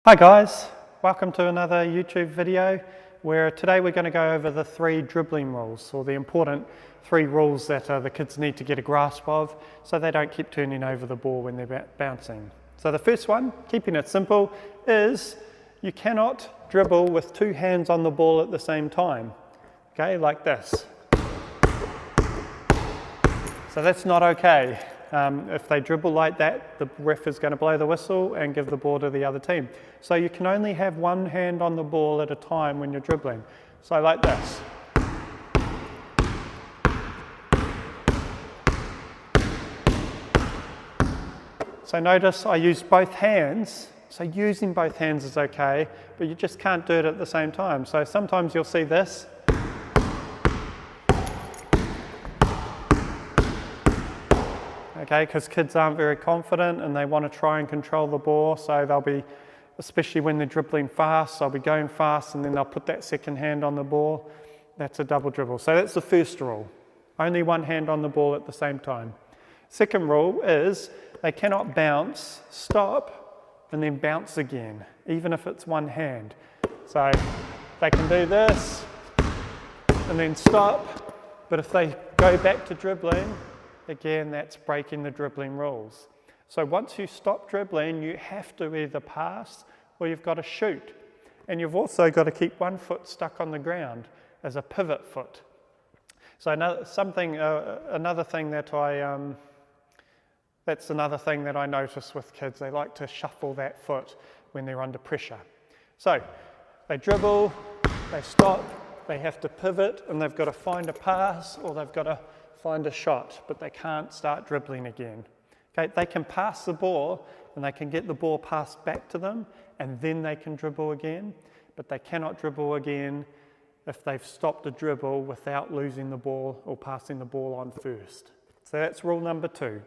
Hi guys, welcome to another YouTube video where today we're going to go over the 3 dribbling rules, or the important 3 rules that the kids need to get a grasp of so they don't keep turning over the ball when they're bouncing. So the first one, keeping it simple, is you cannot dribble with 2 hands on the ball at the same time, okay, like this. So that's not okay. If they dribble like that, the ref is going to blow the whistle and give the ball to the other team. So you can only have 1 hand on the ball at a time when you're dribbling. So like this. So notice I use both hands. So using both hands is okay, but you just can't do it at the same time. So sometimes you'll see this. Okay, because kids aren't very confident and they want to try and control the ball, so they'll be, especially when they're dribbling fast, they'll be going fast and then they'll put that second hand on the ball. That's a double dribble. So that's the first rule. Only 1 hand on the ball at the same time. Second rule is they cannot bounce, stop, and then bounce again, even if it's 1 hand. So they can do this and then stop, but if they go back to dribbling, again, that's breaking the dribbling rules. So once you stop dribbling, you have to either pass or you've got to shoot. And you've also got to keep 1 foot stuck on the ground as a pivot foot. So another thing that I notice with kids. They like to shuffle that foot when they're under pressure. So they dribble, they stop, they have to pivot, and they've got to find a pass or they've got to find a shot, but they can't start dribbling again. Okay, they can pass the ball and they can get the ball passed back to them and then they can dribble again, but they cannot dribble again if they've stopped a dribble without losing the ball or passing the ball on first. So that's rule number 2.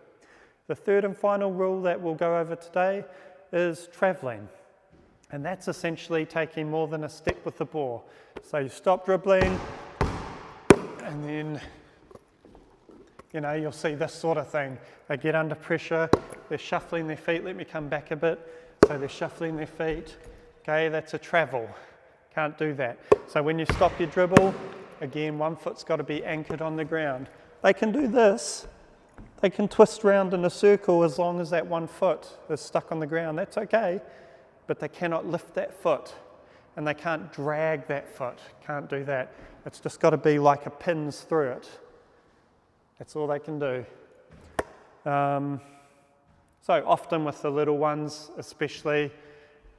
The third and final rule that we'll go over today is travelling, and that's essentially taking more than a step with the ball. So you stop dribbling and then you'll see this sort of thing. They get under pressure, they're shuffling their feet. Let me come back a bit. So they're shuffling their feet. Okay, that's a travel. Can't do that. So when you stop your dribble, again, 1 foot's got to be anchored on the ground. They can do this. They can twist round in a circle as long as that 1 foot is stuck on the ground. That's okay, but they cannot lift that foot and they can't drag that foot. Can't do that. It's just got to be like a pins through it. That's all they can do. So often with the little ones especially,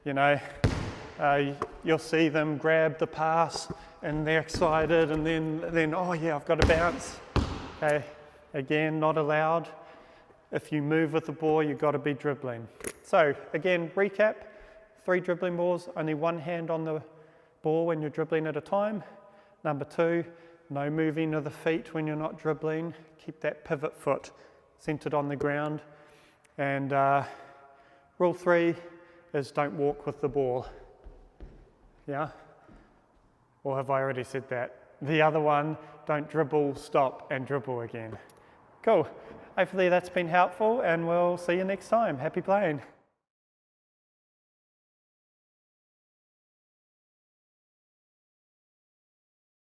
you'll see them grab the pass and they're excited and then oh yeah, I've got to bounce. Okay, again, not allowed. If you move with the ball, you've got to be dribbling. So again, recap, 3 dribbling balls, only 1 hand on the ball when you're dribbling at a time. Number 2, no moving of the feet when you're not dribbling. Keep that pivot foot centered on the ground. And rule 3 is don't walk with the ball. Yeah? Or have I already said that? The other one, don't dribble, stop, and dribble again. Cool. Hopefully that's been helpful, and we'll see you next time. Happy playing.